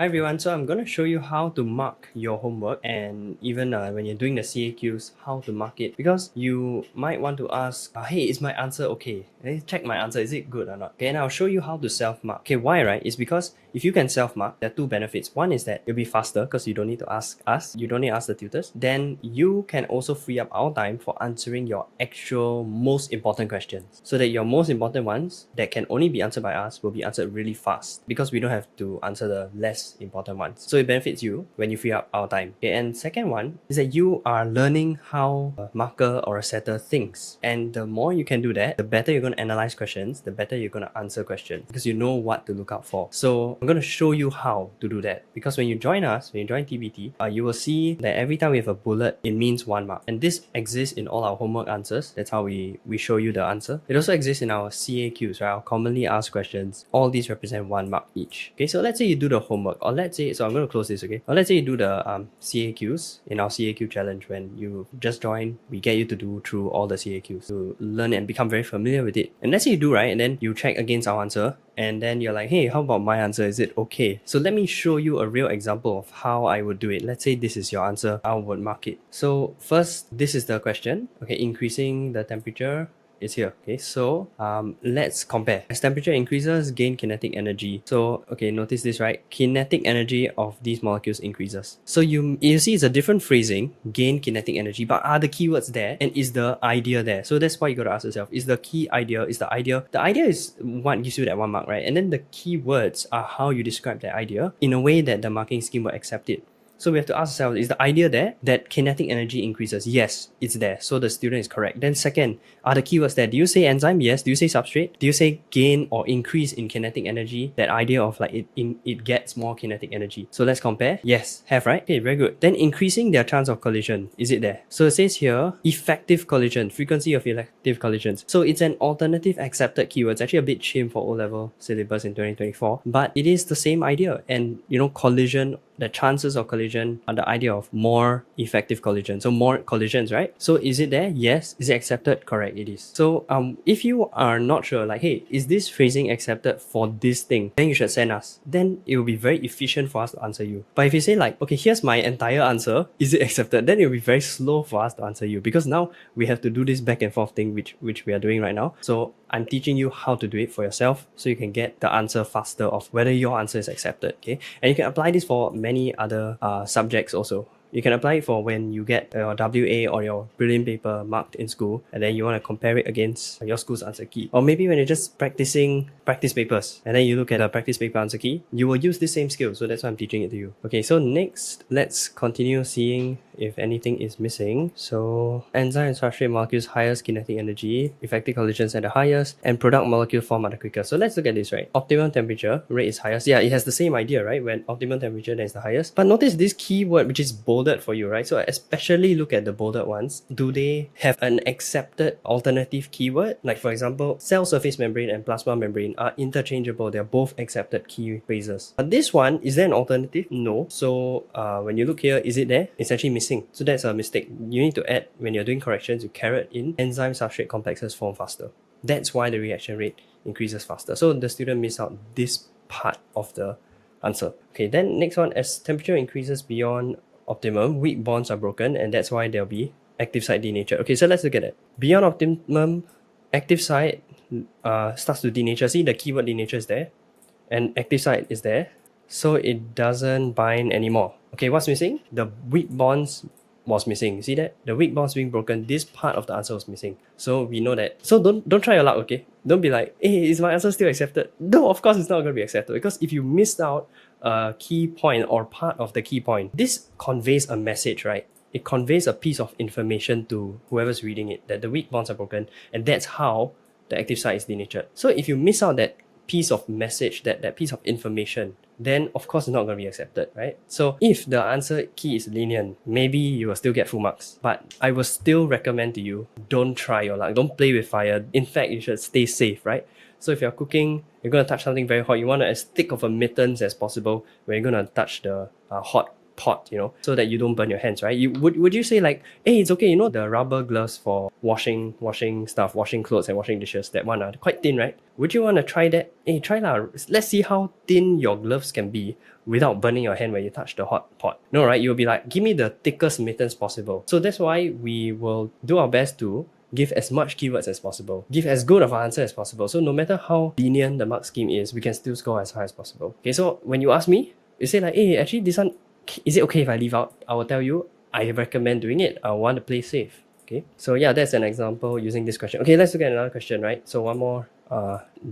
Hi everyone, so I'm going to show you how to mark your homework and even when you're doing the CAQs, how to mark it, because you might want to ask, hey, is my answer okay? Check my answer, is it good or not? Okay, and I'll show you how to self-mark. Okay, why, right? It's because if you can self-mark, there are two benefits. One is that it'll be faster because you don't need to ask us, you don't need to ask the tutors. Then you can also free up our time for answering your actual most important questions, so that your most important ones that can only be answered by us will be answered really fast because we don't have to answer the less important ones. So it benefits you when you free up our time. Okay, and second one is that you are learning how a marker or a setter thinks. And the more you can do that, the better you're going to analyze questions, the better you're going to answer questions because you know what to look out for. So I'm going to show you how to do that, because when you join us, when you join TBT, you will see that every time we have a bullet, it means 1 mark. And this exists in all our homework answers. That's how we show you the answer. It also exists in our CAQs, right? Our commonly asked questions. All these represent 1 mark each. Okay, so let's say you do the homework, or let's say, so I'm going to close this, okay? Or let's say you do the CAQs in our CAQ challenge. When you just join, we get you to do through all the CAQs to learn and become very familiar with it. And let's say you do, right? And then you check against our answer, and then you're like, hey, how about my answer? Is it okay? So let me show you a real example of how I would do it. Let's say this is your answer, I would mark it. So first, this is the question. Okay, increasing the temperature is here. Okay, so let's compare. As temperature increases, gain kinetic energy. So okay, notice this, right? Kinetic energy of these molecules increases. So you see it's a different phrasing, gain kinetic energy, but are the keywords there, and is the idea there? So that's why you got to ask yourself, is the key idea, is the idea is what gives you that 1 mark, right? And then the keywords are how you describe that idea in a way that the marking scheme will accept it. So we have to ask ourselves, is the idea there that kinetic energy increases? Yes, it's there. So the student is correct. Then second, are the keywords there? Do you say enzyme? Yes. Do you say substrate? Do you say gain or increase in kinetic energy? That idea of like it gets more kinetic energy. So let's compare. Yes, have, right? Okay, very good. Then increasing their chance of collision. Is it there? So it says here, effective collision, frequency of effective collisions. So it's an alternative accepted keyword. It's actually a bit chim for O-level syllabus in 2024, but it is the same idea. And collision, the chances of collision are the idea of more effective collision. So more collisions, right? So is it there? Yes. Is it accepted? Correct, it is. So if you are not sure, like, hey, is this phrasing accepted for this thing? Then you should send us. Then it will be very efficient for us to answer you. But if you say like, okay, here's my entire answer, is it accepted? Then it will be very slow for us to answer you, because now we have to do this back and forth thing, which we are doing right now. So I'm teaching you how to do it for yourself so you can get the answer faster of whether your answer is accepted, okay? And you can apply this for many other subjects also. You can apply it for when you get your WA or your prelim paper marked in school, and then you want to compare it against your school's answer key. Or maybe when you're just practicing practice papers, and then you look at a practice paper answer key, you will use the same skill. So that's why I'm teaching it to you. Okay, so next, let's continue seeing if anything is missing. So enzyme and substrate molecules highest kinetic energy, effective collisions at the highest, and product molecule form are the quickest. So let's look at this, right? Optimum temperature rate is highest. Yeah, it has the same idea, right? When optimum temperature then is the highest. But notice this keyword which is bolded for you, right? So especially look at the bolded ones. Do they have an accepted alternative keyword? Like for example, cell surface membrane and plasma membrane are interchangeable. They're both accepted key phrases. But this one, is there an alternative? No. So when you look here, is it there? It's actually missing. So that's a mistake. You need to add, when you're doing corrections, you caret in enzyme substrate complexes form faster. That's why the reaction rate increases faster. So the student missed out this part of the answer. Okay, then next one, as temperature increases beyond optimum, weak bonds are broken, and that's why there'll be active site denatured. Okay, so let's look at it. Beyond optimum, active site starts to denature. See, the keyword denature is there, and active site is there. So it doesn't bind anymore. Okay, what's missing? The weak bonds was missing. You see that? The weak bonds being broken, this part of the answer was missing. So we know that. So don't try your luck, okay? Don't be like, hey, is my answer still accepted? No, of course it's not going to be accepted, because if you missed out a key point or part of the key point, this conveys a message, right? It conveys a piece of information to whoever's reading it, that the weak bonds are broken, and that's how the active site is denatured. So if you miss out that piece of message, that piece of information, then of course it's not going to be accepted, right? So if the answer key is lenient, maybe you will still get full marks. But I will still recommend to you, don't try your luck. Don't play with fire. In fact, you should stay safe, right? So if you're cooking, you're going to touch something very hot, you want as thick of a mittens as possible when you're going to touch the hot pot, you know, so that you don't burn your hands, right? Would you say like, hey, it's okay, you know, the rubber gloves for washing stuff, washing clothes and washing dishes, that one are quite thin, right? Would you want to try that? Hey, try lah. Let's see how thin your gloves can be without burning your hand when you touch the hot pot. No, right? You'll be like, give me the thickest mittens possible. So that's why we will do our best to give as much keywords as possible, give as good of an answer as possible. So no matter how lenient the mark scheme is, we can still score as high as possible. Okay, so when you ask me, you say like, hey, actually this one, is it okay if I leave out? I will tell you, I recommend doing it. I want to play safe. Okay, so yeah, that's an example using this question. Okay, let's look at another question, right? So one more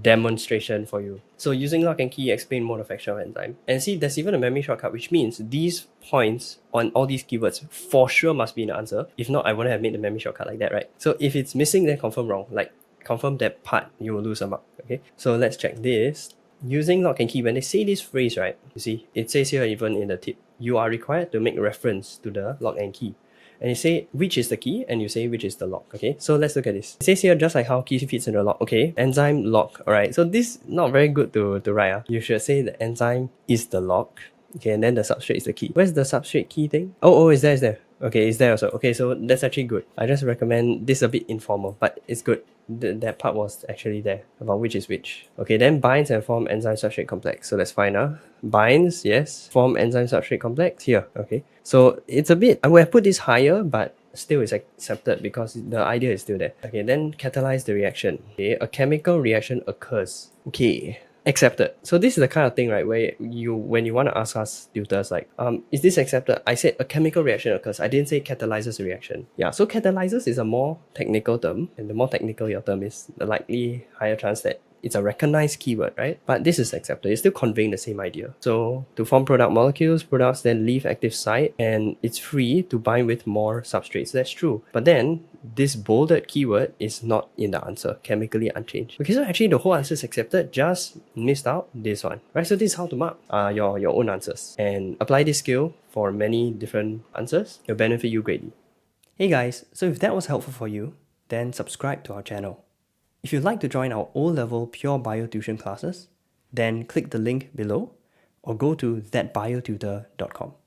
demonstration for you. So using lock and key, explain mode of action of enzyme. And see, there's even a memory shortcut, which means these points on all these keywords for sure must be in the answer. If not, I wouldn't have made the memory shortcut like that, right? So if it's missing, then confirm wrong. Like confirm that part, you will lose a mark. Okay, so let's check this. Using lock and key, when they say this phrase, right, you see, it says here even in the tip, you are required to make reference to the lock and key. And you say which is the key and you say which is the lock. Okay, so let's look at this. It says here just like how key fits in the lock. Okay, enzyme lock. Alright, so this not very good to write. You should say the enzyme is the lock. Okay, and then the substrate is the key. Where's the substrate key thing? Oh, it's there. Okay, it's there also. Okay, so that's actually good. I just recommend this a bit informal, but it's good. That part was actually there about which is which. Okay, then binds and form enzyme substrate complex. So that's fine now. Binds, yes. Form enzyme substrate complex here. Okay, so it's a bit, I would have put this higher, but still is accepted because the idea is still there. Okay, then catalyze the reaction. Okay, a chemical reaction occurs. Okay, accepted. So this is the kind of thing, right, where when you want to ask us tutors like, is this accepted? I said a chemical reaction occurs. I didn't say catalyzes a reaction. Yeah, so catalyzes is a more technical term, and the more technical your term is, the likely higher chance that it's a recognized keyword, right? But this is accepted. It's still conveying the same idea. So to form product molecules, products then leave active site and it's free to bind with more substrates. That's true. But then this bolded keyword is not in the answer, chemically unchanged. Okay, so actually the whole answer is accepted, just missed out this one, right? So this is how to mark your own answers and apply this skill for many different answers. It'll benefit you greatly. Hey guys, so if that was helpful for you, then subscribe to our channel. If you'd like to join our O-level pure bio tuition classes, then click the link below or go to thatbiotutor.com.